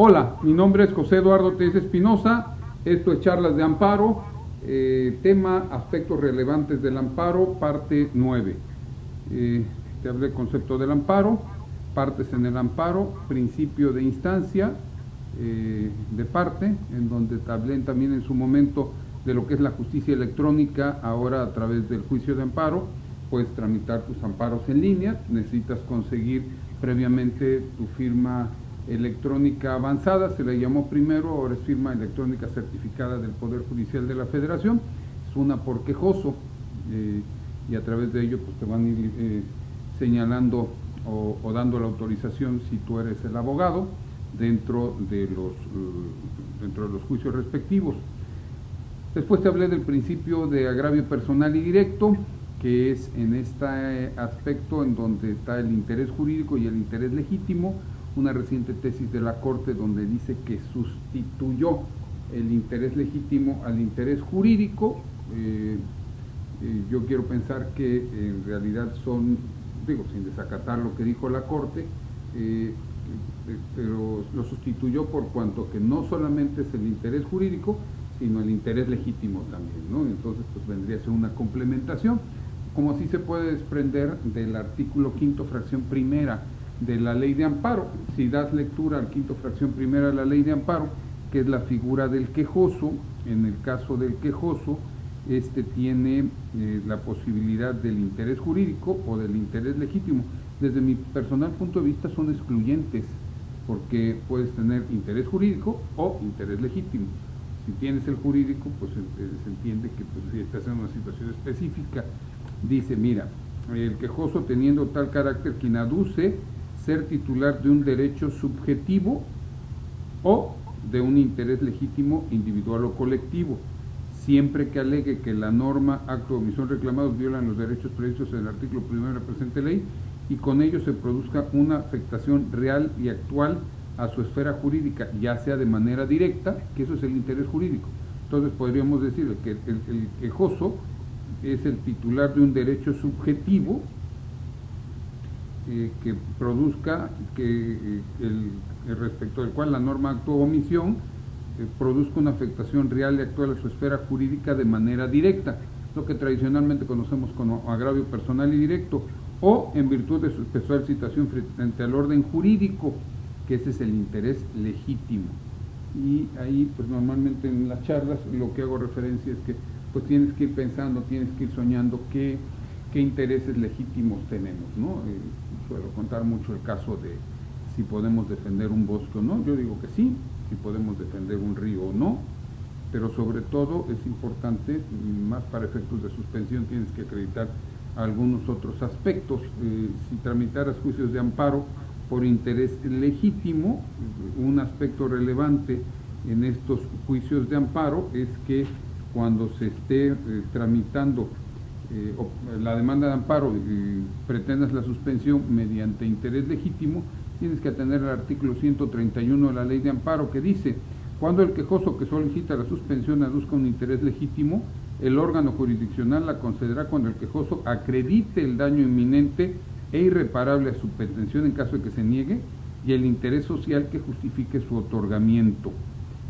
Hola, mi nombre es José Eduardo Tellez Espinosa, esto es Charlas de Amparo, tema aspectos relevantes del amparo, parte 9. Te hablé del concepto del amparo, partes en el amparo, principio de instancia, de parte, en donde te hablé también en su momento de lo que es la justicia electrónica. Ahora, a través del juicio de amparo, puedes tramitar tus amparos en línea. Necesitas conseguir previamente tu firma electrónica avanzada, se le llamó primero, ahora es firma electrónica certificada del Poder Judicial de la Federación. Es una por quejoso, y a través de ello pues te van a ir señalando o dando la autorización si tú eres el abogado dentro de los juicios respectivos. Después te hablé del principio de agravio personal y directo, que es en este aspecto en donde está el interés jurídico y el interés legítimo. Una reciente tesis de la Corte donde dice que sustituyó el interés legítimo al interés jurídico. Yo quiero pensar que en realidad son, digo, sin desacatar lo que dijo la Corte, pero lo sustituyó por cuanto que no solamente es el interés jurídico, sino el interés legítimo también, ¿no? Entonces pues vendría a ser una complementación, como así se puede desprender del artículo 5º, fracción primera de la ley de amparo. Si das lectura al 5º, fracción primera de la ley de amparo, que es la figura del quejoso, en el caso del quejoso, tiene la posibilidad del interés jurídico o del interés legítimo. Desde mi personal punto de vista son excluyentes, porque puedes tener interés jurídico o interés legítimo. Si tienes el jurídico, pues se entiende que pues, si estás en una situación específica. Dice, mira, el quejoso teniendo tal carácter quien aduce ser titular de un derecho subjetivo o de un interés legítimo individual o colectivo, siempre que alegue que la norma, acto o omisión reclamados violan los derechos previstos en el artículo 1 de la presente ley y con ello se produzca una afectación real y actual a su esfera jurídica, ya sea de manera directa, que eso es el interés jurídico. Entonces podríamos decir que el quejoso es el titular de un derecho subjetivo que produzca, respecto al cual la norma, acto o omisión produzca una afectación real y actual a su esfera jurídica de manera directa, lo que tradicionalmente conocemos como agravio personal y directo, o en virtud de su especial situación frente al orden jurídico, que ese es el interés legítimo. Y ahí pues normalmente en las charlas lo que hago referencia es que pues tienes que ir pensando, tienes que ir soñando qué intereses legítimos tenemos, ¿no? Suelo contar mucho el caso de si podemos defender un bosque o no. Yo digo que sí, si podemos defender un río o no, pero sobre todo es importante, más para efectos de suspensión tienes que acreditar algunos otros aspectos. Si tramitaras juicios de amparo por interés legítimo, un aspecto relevante en estos juicios de amparo es que cuando se esté tramitando la demanda de amparo y pretendas la suspensión mediante interés legítimo, tienes que atender al artículo 131 de la ley de amparo, que dice: cuando el quejoso que solicita la suspensión aduzca un interés legítimo, el órgano jurisdiccional la concederá cuando el quejoso acredite el daño inminente e irreparable a su pretensión en caso de que se niegue, y el interés social que justifique su otorgamiento.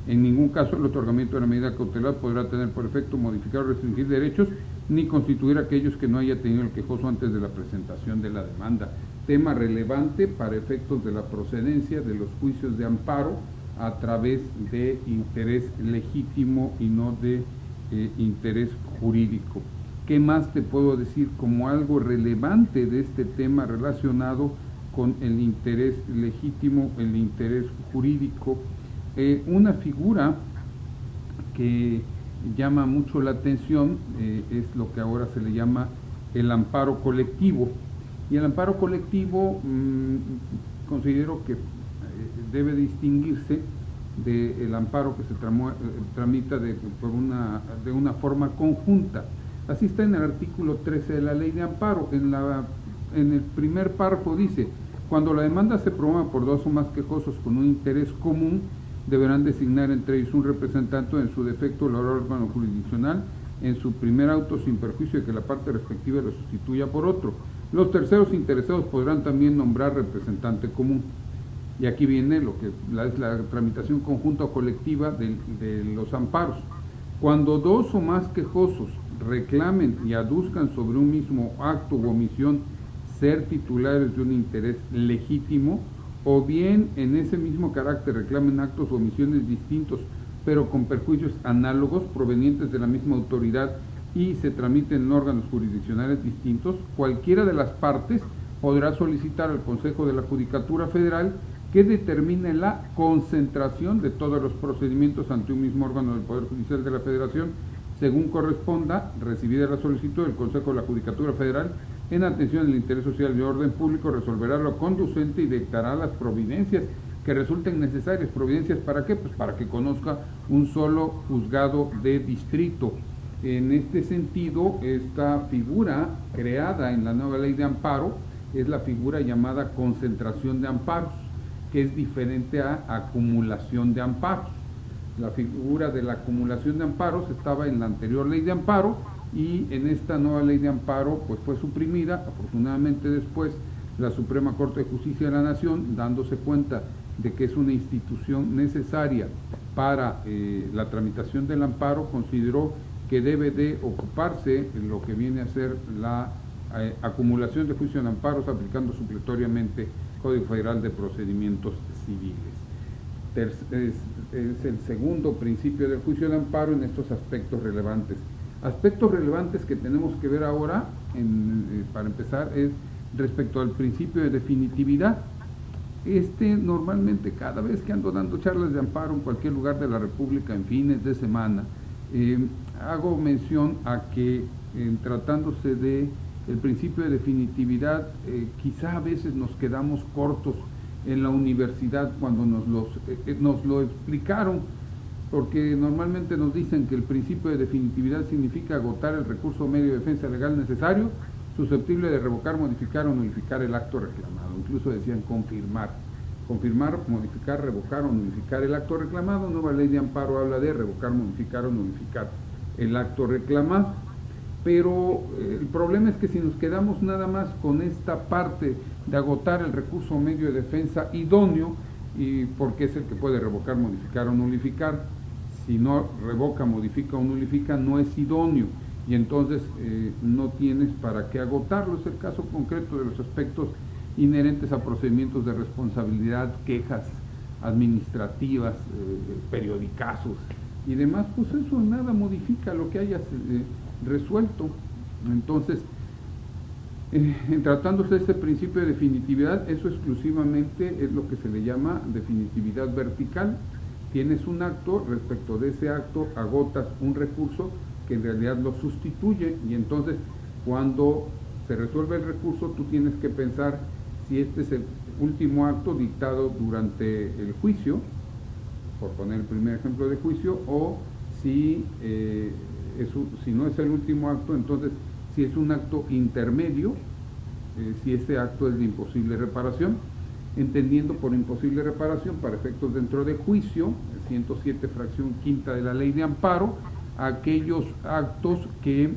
En ningún caso el otorgamiento de la medida cautelar podrá tener por efecto modificar o restringir derechos, ni constituir aquellos que no haya tenido el quejoso antes de la presentación de la demanda. Tema relevante para efectos de la procedencia de los juicios de amparo a través de interés legítimo y no de interés jurídico. ¿Qué más te puedo decir como algo relevante de este tema relacionado con el interés legítimo, el interés jurídico? Una figura que llama mucho la atención es lo que ahora se le llama el amparo colectivo. Y el amparo colectivo considero que debe distinguirse del amparo que se tramita de una forma conjunta. Así está en el artículo 13 de la ley de amparo. En el primer párrafo dice: cuando la demanda se promueva por dos o más quejosos con un interés común, deberán designar entre ellos un representante, en su defecto el órgano jurisdiccional, en su primer auto, sin perjuicio de que la parte respectiva lo sustituya por otro. Los terceros interesados podrán también nombrar representante común. Y aquí viene lo que es la tramitación conjunta o colectiva de los amparos. Cuando dos o más quejosos reclamen y aduzcan sobre un mismo acto u omisión ser titulares de un interés legítimo, o bien en ese mismo carácter reclamen actos o omisiones distintos, pero con perjuicios análogos provenientes de la misma autoridad y se tramiten en órganos jurisdiccionales distintos, cualquiera de las partes podrá solicitar al Consejo de la Judicatura Federal que determine la concentración de todos los procedimientos ante un mismo órgano del Poder Judicial de la Federación, según corresponda, recibida la solicitud del Consejo de la Judicatura Federal, en atención del interés social y orden público, resolverá lo conducente y dictará las providencias que resulten necesarias. ¿Providencias para qué? Pues para que conozca un solo juzgado de distrito. En este sentido, esta figura creada en la nueva ley de amparo es la figura llamada concentración de amparos, que es diferente a acumulación de amparos. La figura de la acumulación de amparos estaba en la anterior ley de amparo y en esta nueva ley de amparo pues fue suprimida. Afortunadamente después la Suprema Corte de Justicia de la Nación, dándose cuenta de que es una institución necesaria para la tramitación del amparo, consideró que debe de ocuparse lo que viene a ser la acumulación de juicio en amparos, aplicando supletoriamente Código Federal de Procedimientos Civiles. Es el segundo principio del juicio de amparo en estos aspectos relevantes. Aspectos relevantes que tenemos que ver ahora, para empezar, es respecto al principio de definitividad. Normalmente cada vez que ando dando charlas de amparo en cualquier lugar de la República en fines de semana, hago mención a que tratándose de el principio de definitividad, quizá a veces nos quedamos cortos en la universidad cuando nos lo explicaron, porque normalmente nos dicen que el principio de definitividad significa agotar el recurso medio de defensa legal necesario, susceptible de revocar, modificar o nulificar el acto reclamado. Incluso decían confirmar, modificar, revocar o nulificar el acto reclamado. Nueva ley de amparo habla de revocar, modificar o nulificar el acto reclamado. Pero el problema es que si nos quedamos nada más con esta parte de agotar el recurso medio de defensa idóneo, y porque es el que puede revocar, modificar o nulificar, si no revoca, modifica o nulifica, no es idóneo, y entonces no tienes para qué agotarlo. Es el caso concreto de los aspectos inherentes a procedimientos de responsabilidad, quejas administrativas, periodicazos y demás, pues eso nada modifica lo que hayas resuelto. Entonces, en tratándose de este principio de definitividad, eso exclusivamente es lo que se le llama definitividad vertical. Tienes un acto, respecto de ese acto agotas un recurso que en realidad lo sustituye, y entonces cuando se resuelve el recurso tú tienes que pensar si este es el último acto dictado durante el juicio, por poner el primer ejemplo de juicio, o si no es el último acto, entonces si es un acto intermedio, si ese acto es de imposible reparación, entendiendo por imposible reparación, para efectos dentro de juicio, 107 fracción quinta de la ley de amparo, aquellos actos que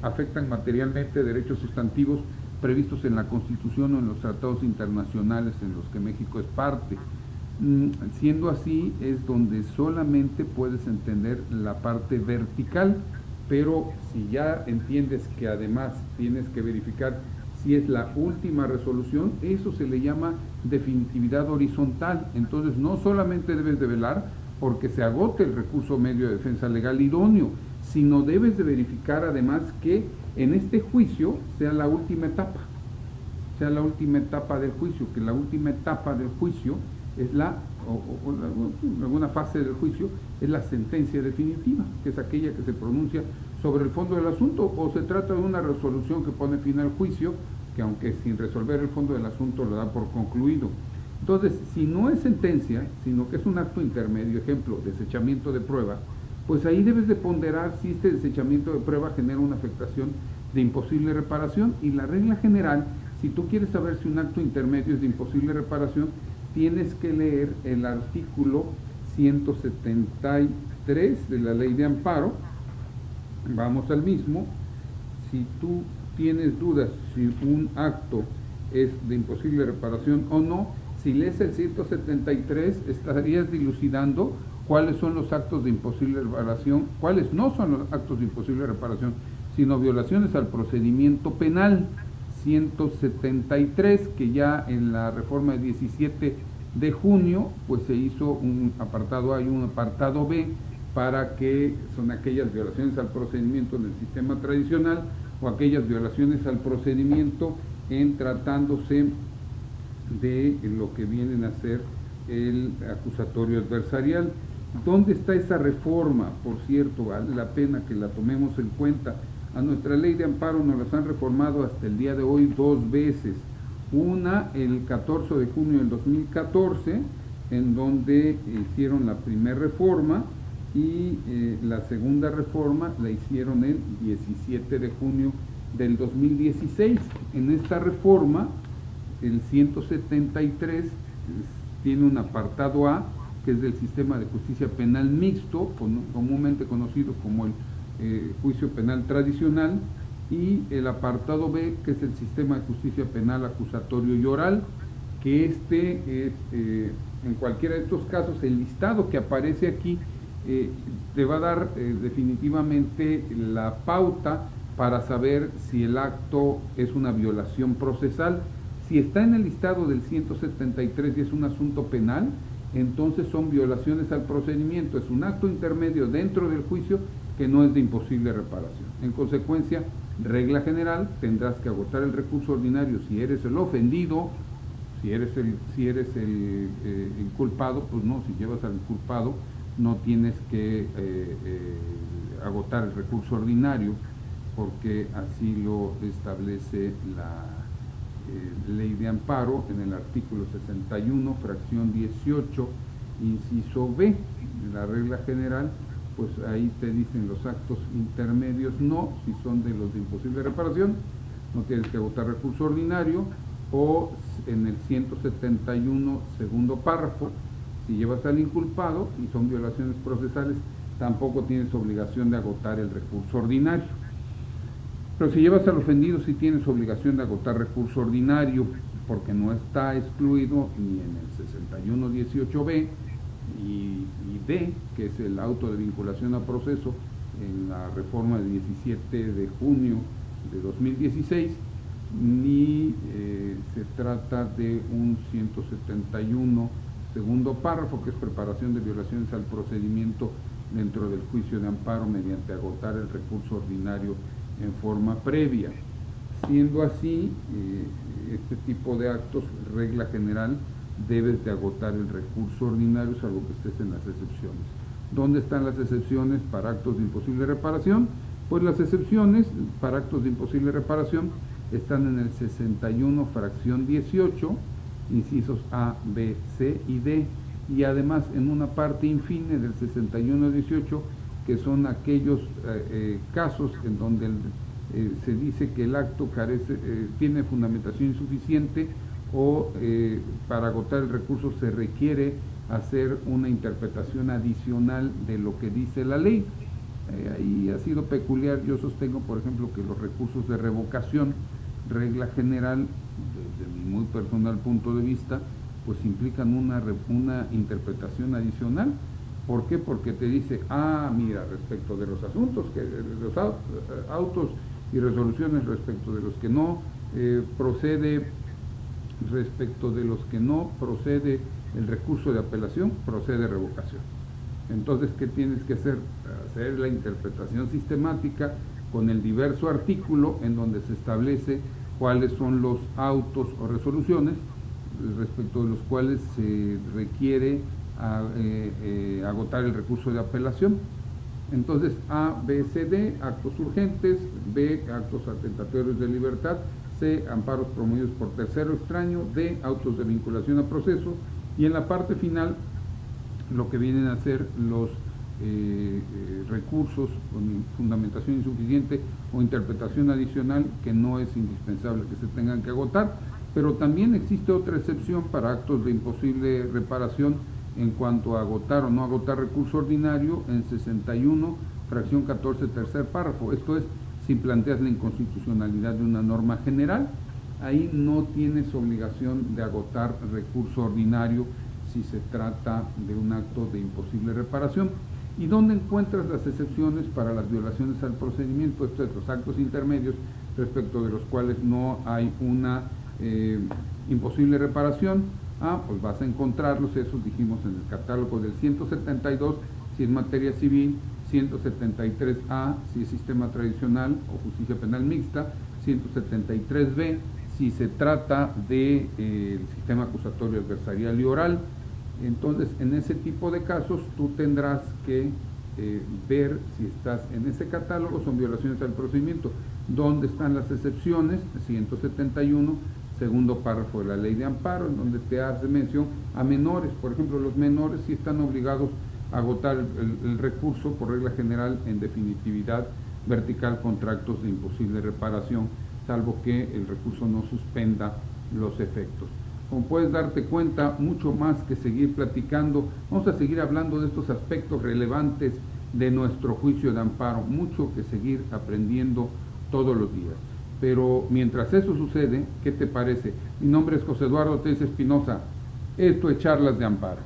afectan materialmente derechos sustantivos previstos en la Constitución o en los tratados internacionales en los que México es parte. Siendo así, es donde solamente puedes entender la parte vertical, pero si ya entiendes que además tienes que verificar si es la última resolución, eso se le llama definitividad horizontal. Entonces no solamente debes de velar porque se agote el recurso medio de defensa legal idóneo, sino debes de verificar además que en este juicio sea la última etapa, del juicio, que la última etapa del juicio es alguna fase del juicio es la sentencia definitiva, que es aquella que se pronuncia sobre el fondo del asunto, o se trata de una resolución que pone fin al juicio, que aunque sin resolver el fondo del asunto lo da por concluido. Entonces, si no es sentencia, sino que es un acto intermedio, ejemplo, desechamiento de prueba, pues ahí debes de ponderar si este desechamiento de prueba genera una afectación de imposible reparación, y la regla general, si tú quieres saber si un acto intermedio es de imposible reparación, tienes que leer el artículo 173 de la ley de amparo. Vamos al mismo. Si tú tienes dudas si un acto es de imposible reparación o no, si lees el 173, estarías dilucidando cuáles son los actos de imposible reparación, cuáles no son los actos de imposible reparación, sino violaciones al procedimiento penal. 173, que ya en la reforma del 17 de junio, pues se hizo un apartado A y un apartado B, para que son aquellas violaciones al procedimiento en el sistema tradicional o aquellas violaciones al procedimiento en tratándose de lo que vienen a ser el acusatorio adversarial. ¿Dónde está esa reforma? Por cierto, vale la pena que la tomemos en cuenta. A nuestra ley de amparo nos las han reformado hasta el día de hoy 2 veces. Una, el 14 de junio del 2014, en donde hicieron la primera reforma, y la segunda reforma la hicieron el 17 de junio del 2016. En esta reforma, el 173 tiene un apartado A, que es del sistema de justicia penal mixto, comúnmente conocido como el juicio penal tradicional, y el apartado B, que es el sistema de justicia penal acusatorio y oral, que es, en cualquiera de estos casos, el listado que aparece aquí te va a dar definitivamente la pauta para saber si el acto es una violación procesal. Si está en el listado del 173 y es un asunto penal, entonces son violaciones al procedimiento, es un acto intermedio dentro del juicio que no es de imposible reparación. En consecuencia, regla general, tendrás que agotar el recurso ordinario si eres el ofendido. Si eres el inculpado, pues no, si llevas al inculpado no tienes que agotar el recurso ordinario, porque así lo establece la ley de amparo en el artículo 61, fracción 18, inciso B. En la regla general, pues ahí te dicen los actos intermedios no, si son de los de imposible reparación, no tienes que agotar recurso ordinario, o en el 171, segundo párrafo, si llevas al inculpado y son violaciones procesales, tampoco tienes obligación de agotar el recurso ordinario. Pero si llevas al ofendido, sí tienes obligación de agotar recurso ordinario, porque no está excluido ni en el 6118B y D, que es el auto de vinculación a proceso en la reforma del 17 de junio de 2016, ni se trata de un 171 segundo párrafo, que es preparación de violaciones al procedimiento dentro del juicio de amparo mediante agotar el recurso ordinario en forma previa. Siendo así, este tipo de actos, regla general, debes de agotar el recurso ordinario, salvo que estés en las excepciones. ¿Dónde están las excepciones para actos de imposible reparación? Pues las excepciones para actos de imposible reparación están en el 61, fracción 18, incisos A, B, C y D, y además en una parte infine del 61-18, que son aquellos casos en donde se dice que el acto tiene fundamentación insuficiente, o para agotar el recurso se requiere hacer una interpretación adicional de lo que dice la ley. Ahí ha sido peculiar. Yo sostengo, por ejemplo, que los recursos de revocación, regla general, desde mi muy personal punto de vista, pues implican una interpretación adicional. ¿Por qué? Porque te dice, mira, respecto de los asuntos, de los autos y resoluciones respecto de los que no procede el recurso de apelación, procede revocación. Entonces, ¿qué tienes que hacer? Hacer la interpretación sistemática con el diverso artículo en donde se establece cuáles son los autos o resoluciones respecto de los cuales se requiere agotar el recurso de apelación. Entonces, A, B, C, D, actos urgentes; B, actos atentatorios de libertad; C, amparos promovidos por tercero extraño; D, autos de vinculación a proceso; y en la parte final, lo que vienen a ser los recursos con fundamentación insuficiente o interpretación adicional, que no es indispensable que se tengan que agotar. Pero también existe otra excepción para actos de imposible reparación en cuanto a agotar o no agotar recurso ordinario, en 61, fracción 14, tercer párrafo. Esto es, si planteas la inconstitucionalidad de una norma general. ahí no tienes obligación de agotar recurso ordinario si se trata de un acto de imposible reparación. ¿Y dónde encuentras las excepciones para las violaciones al procedimiento? Estos son los actos intermedios respecto de los cuales no hay una imposible reparación. Pues vas a encontrarlos, esos dijimos en el catálogo del 172, si es materia civil, 173A, si es sistema tradicional o justicia penal mixta, 173B, si se trata de sistema acusatorio adversarial y oral. Entonces, en ese tipo de casos, tú tendrás que ver si estás en ese catálogo, son violaciones al procedimiento. ¿Dónde están las excepciones? 171, segundo párrafo de la ley de amparo, en donde te hace mención a menores. Por ejemplo, los menores sí están obligados a agotar el recurso, por regla general, en definitividad vertical contra actos de imposible reparación, salvo que el recurso no suspenda los efectos. Como puedes darte cuenta, mucho más que seguir platicando, vamos a seguir hablando de estos aspectos relevantes de nuestro juicio de amparo, mucho que seguir aprendiendo todos los días. Pero mientras eso sucede, ¿qué te parece? Mi nombre es José Eduardo Telles Espinosa, esto es Charlas de Amparo.